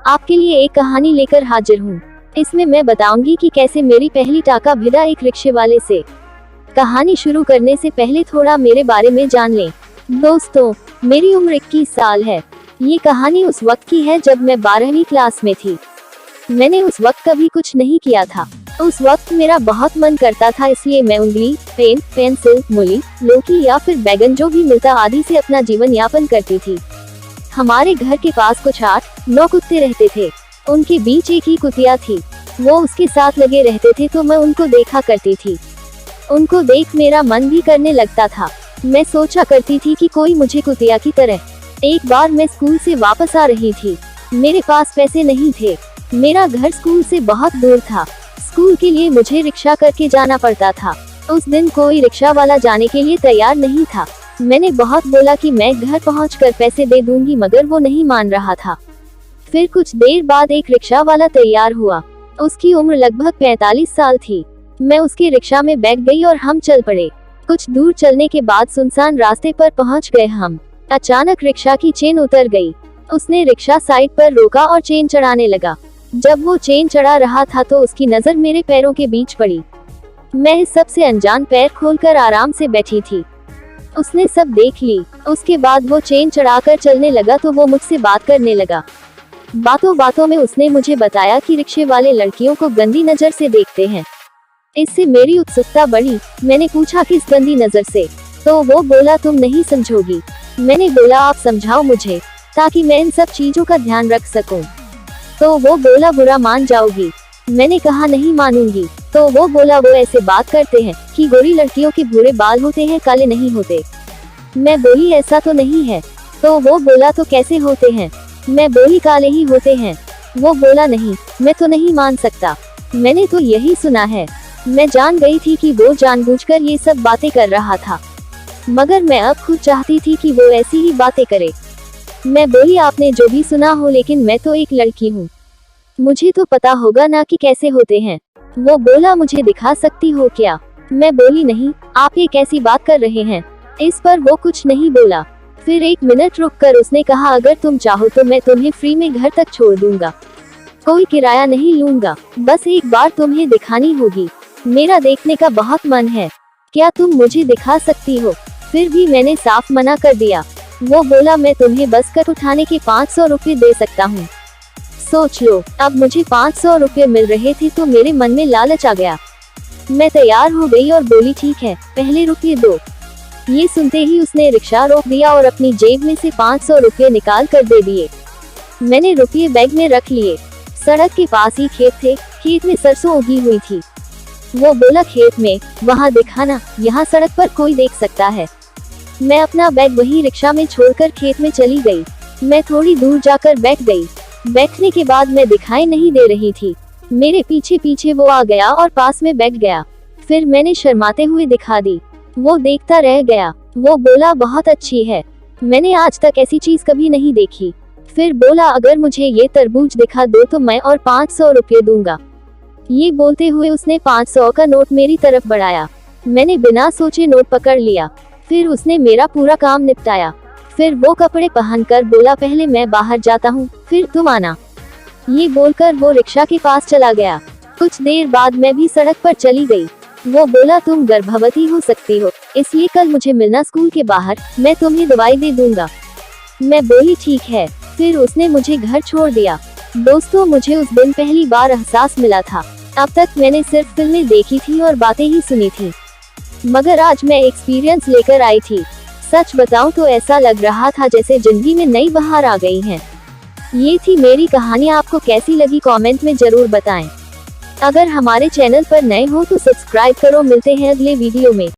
आपके लिए एक कहानी लेकर हाजिर हूँ। इसमें मैं बताऊंगी कि कैसे मेरी पहली टाका भिड़ा एक रिक्शे वाले से। कहानी शुरू करने से पहले थोड़ा मेरे बारे में जान लें। दोस्तों, मेरी उम्र 21 साल है। ये कहानी उस वक्त की है जब मैं 12वीं क्लास में थी। मैंने उस वक्त कभी कुछ नहीं किया था। उस वक्त मेरा बहुत मन करता था, इसलिए मैं उंगली, पेन, पेंसिल, मूली, लौकी या फिर बैगन जो भी मिलता आदि से अपना जीवन यापन करती थी। हमारे घर के पास कुछ 8-9 कुत्ते रहते थे। उनके बीच एक ही कुतिया थी। वो उसके साथ लगे रहते थे तो मैं उनको देखा करती थी। उनको देख मेरा मन भी करने लगता था। मैं सोचा करती थी कि कोई मुझे कुतिया की तरह। एक बार मैं स्कूल से वापस आ रही थी। मेरे पास पैसे नहीं थे। मेरा घर स्कूल से बहुत दूर था। स्कूल के लिए मुझे रिक्शा करके जाना पड़ता था। उस दिन कोई रिक्शा वाला जाने के लिए तैयार नहीं था। मैंने बहुत बोला कि मैं घर पहुंचकर पैसे दे दूंगी, मगर वो नहीं मान रहा था। फिर कुछ देर बाद एक रिक्शा वाला तैयार हुआ। उसकी उम्र लगभग 45 साल थी। मैं उसके रिक्शा में बैठ गई और हम चल पड़े। कुछ दूर चलने के बाद सुनसान रास्ते पर पहुंच गए हम। अचानक रिक्शा की चेन उतर गई। उसने रिक्शा साइड पर रोका और चेन चढ़ाने लगा। जब वो चेन चढ़ा रहा था तो उसकी नजर मेरे पैरों के बीच पड़ी। मैं इस सब से अनजान पैर खोलकर आराम से बैठी थी। उसने सब देख ली। उसके बाद वो चेन चढ़ाकर चलने लगा तो वो मुझसे बात करने लगा। बातों बातों में उसने मुझे बताया कि रिक्शे वाले लड़कियों को गंदी नजर से देखते हैं। इससे मेरी उत्सुकता बढ़ी। मैंने पूछा किस गंदी नजर से, तो वो बोला तुम नहीं समझोगी। मैंने बोला आप समझाओ मुझे, ताकि मैं इन सब चीजों का ध्यान रख सकूं। तो वो बोला बुरा मान जाओगी। मैंने कहा नहीं मानूंगी। तो वो बोला वो ऐसे बात करते हैं कि गोरी लड़कियों के भूरे बाल होते हैं, काले नहीं होते। मैं बोली ऐसा तो नहीं है। तो वो बोला तो कैसे होते हैं। मैं बोली काले ही होते हैं। वो बोला नहीं, मैं तो नहीं मान सकता, मैंने तो यही सुना है। मैं जान गई थी कि वो जानबूझकर ये सब बातें कर रहा था, मगर मैं अब खुद चाहती थी कि वो ऐसी ही बातें करे। मैं बोली आपने जो भी सुना हो, लेकिन मैं तो एक लड़की हूँ, मुझे तो पता होगा ना कि कैसे होते हैं। वो बोला मुझे दिखा सकती हो क्या। मैं बोली नहीं, आप ये कैसी बात कर रहे हैं। इस पर वो कुछ नहीं बोला। फिर 1 मिनट रुककर उसने कहा अगर तुम चाहो तो मैं तुम्हें फ्री में घर तक छोड़ दूंगा, कोई किराया नहीं लूंगा, बस एक बार तुम्हें दिखानी होगी। मेरा देखने का बहुत मन है, क्या तुम मुझे दिखा सकती हो। फिर भी मैंने साफ मना कर दिया। वो बोला मैं तुम्हें बस कट उठाने के 500 रुपए दे सकता हूँ। सोच लो, अब मुझे 500 रुपए मिल रहे थे तो मेरे मन में लालच आ गया। मैं तैयार हो गई और बोली ठीक है, पहले रुपये दो। ये सुनते ही उसने रिक्शा रोक दिया और अपनी जेब में से 500 रुपए निकाल कर दे दिए। मैंने रुपये बैग में रख लिए। सड़क के पास ही खेत थे। खेत में सरसों उगी हुई थी। वो बोला खेत में, वहाँ दिखाना, यहाँ सड़क पर कोई देख सकता है। मैं अपना बैग वही रिक्शा में छोड़कर खेत में चली गई। मैं थोड़ी दूर जाकर बैठ गई। बैठने के बाद मैं दिखाई नहीं दे रही थी। मेरे पीछे पीछे वो आ गया और पास में बैठ गया। फिर मैंने शर्माते हुए दिखा दी। वो देखता रह गया। वो बोला बहुत अच्छी है, मैंने आज तक ऐसी चीज कभी नहीं देखी। फिर बोला अगर मुझे ये तरबूज दिखा दो तो मैं और 500 रुपये दूंगा। ये बोलते हुए उसने 500 का नोट मेरी तरफ बढ़ाया। मैंने बिना सोचे नोट पकड़ लिया। फिर उसने मेरा पूरा काम निपटाया। फिर वो कपड़े पहनकर बोला पहले मैं बाहर जाता हूँ, फिर तुम आना। ये बोलकर वो रिक्शा के पास चला गया। कुछ देर बाद मैं भी सड़क पर चली गई। वो बोला तुम गर्भवती हो सकती हो, इसलिए कल मुझे मिलना स्कूल के बाहर, मैं तुम्हें दवाई दे दूंगा। मैं बोली ठीक है। फिर उसने मुझे घर छोड़ दिया। दोस्तों, मुझे उस दिन पहली बार एहसास मिला था। अब तक मैंने सिर्फ फिल्में देखी थी और बातें ही सुनी थी, मगर आज मैं एक्सपीरियंस लेकर आई थी। सच बताऊं तो ऐसा लग रहा था जैसे जिंदगी में नई बहार आ गई है। ये थी मेरी कहानी। आपको कैसी लगी कमेंट में जरूर बताएं। अगर हमारे चैनल पर नए हो तो सब्सक्राइब करो। मिलते हैं अगले वीडियो में।